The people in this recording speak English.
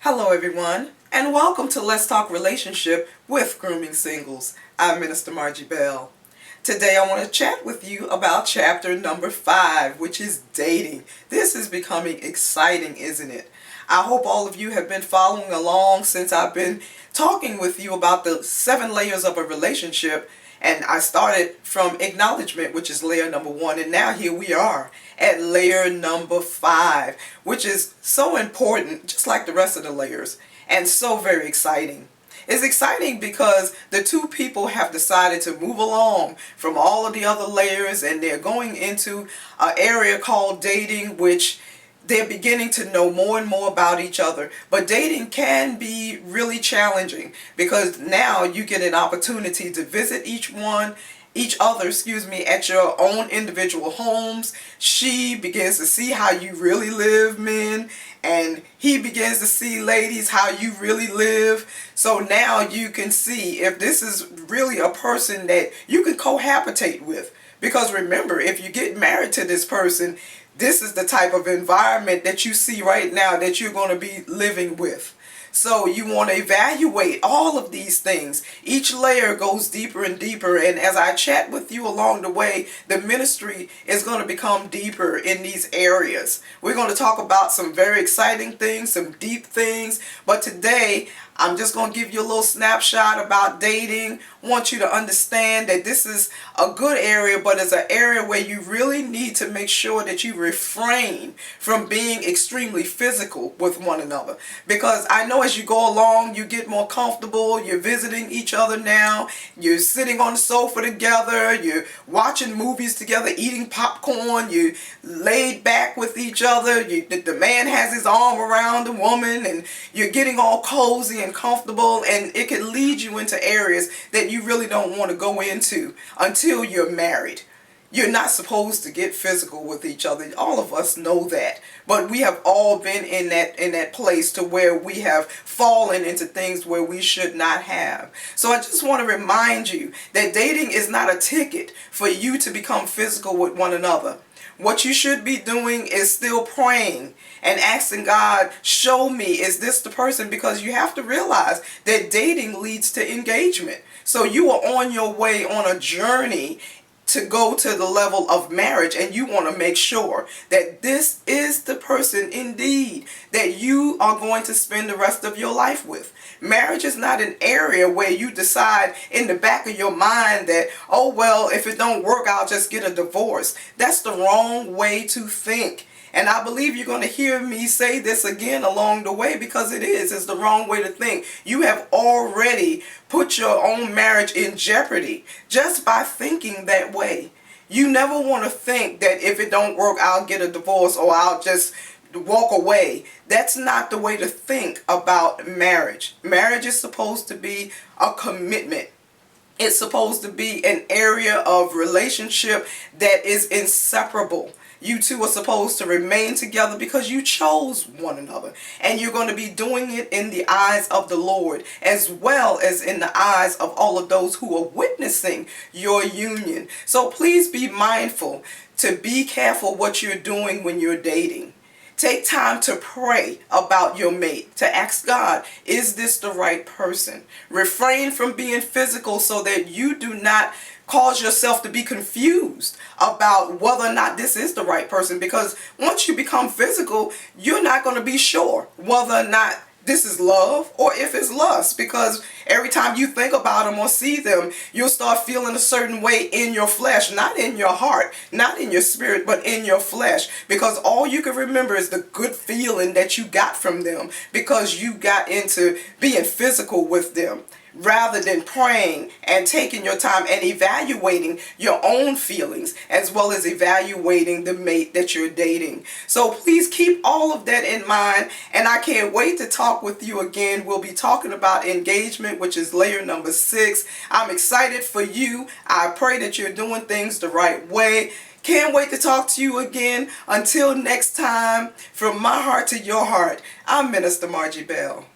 Hello everyone, and welcome to Let's Talk Relationship with Grooming Singles. I'm Minister Margie Bell. Today I want to chat with you about chapter number 5, which is dating. This is becoming exciting, isn't it? I hope all of you have been following along since I've been talking with you about the 7 layers of a relationship. And I started from acknowledgement, which is layer number 1, and now here we are at layer number 5, which is so important, just like the rest of the layers, and so very exciting. It's exciting because the two people have decided to move along from all of the other layers, and they're going into an area called dating, which they're beginning to know more and more about each other. But dating can be really challenging because now you get an opportunity to visit each other, at your own individual homes. She begins to see how you really live, men, and he begins to see, ladies, how you really live. So now you can see if this is really a person that you can cohabitate with. Because remember, if you get married to this person, this is the type of environment that you see right now that you're going to be living with. So you want to evaluate all of these things. Each layer goes deeper and deeper, and as I chat with you along the way, the ministry is going to become deeper in these areas. We're going to talk about some very exciting things, some deep things, but today I'm just going to give you a little snapshot about dating. I want you to understand that this is a good area, but it's an area where you really need to make sure that you refrain from being extremely physical with one another. Because I know as you go along, you get more comfortable. You're visiting each other now. You're sitting on the sofa together. You're watching movies together, eating popcorn. You're laid back with each other. The man has his arm around the woman, and you're getting all cozy and comfortable, and it can lead you into areas that you really don't want to go into until you're married. You're not supposed to get physical with each other. All of us know that. But we have all been in that place to where we have fallen into things where we should not have. So I just want to remind you that dating is not a ticket for you to become physical with one another. What you should be doing is still praying and asking God, show me, is this the person? Because you have to realize that dating leads to engagement. So you are on your way on a journey to go to the level of marriage, and you want to make sure that this is the person indeed that you are going to spend the rest of your life with. Marriage is not an area where you decide in the back of your mind that, oh well, if it don't work, I'll just get a divorce. That's the wrong way to think. And I believe you're going to hear me say this again along the way, because it's the wrong way to think. You have already put your own marriage in jeopardy just by thinking that way. You never want to think that if it don't work, I'll get a divorce or I'll just walk away. That's not the way to think about marriage. Marriage is supposed to be a commitment. It's supposed to be an area of relationship that is inseparable. You two are supposed to remain together because you chose one another. And you're going to be doing it in the eyes of the Lord, as well as in the eyes of all of those who are witnessing your union. So please be mindful to be careful what you're doing when you're dating. Take time to pray about your mate, to ask God, is this the right person? Refrain from being physical so that you do not cause yourself to be confused about whether or not this is the right person. Because once you become physical, you're not going to be sure whether or not this is love or if it's lust, because every time you think about them or see them, you'll start feeling a certain way in your flesh, not in your heart, not in your spirit, but in your flesh, because all you can remember is the good feeling that you got from them because you got into being physical with them, rather than praying and taking your time and evaluating your own feelings as well as evaluating the mate that you're dating. So please keep all of that in mind, and I can't wait to talk with you again. We'll be talking about engagement, which is layer number 6. I'm excited for you. I pray that you're doing things the right way. Can't wait to talk to you again. Until next time, from my heart to your heart, I'm Minister Margie Bell.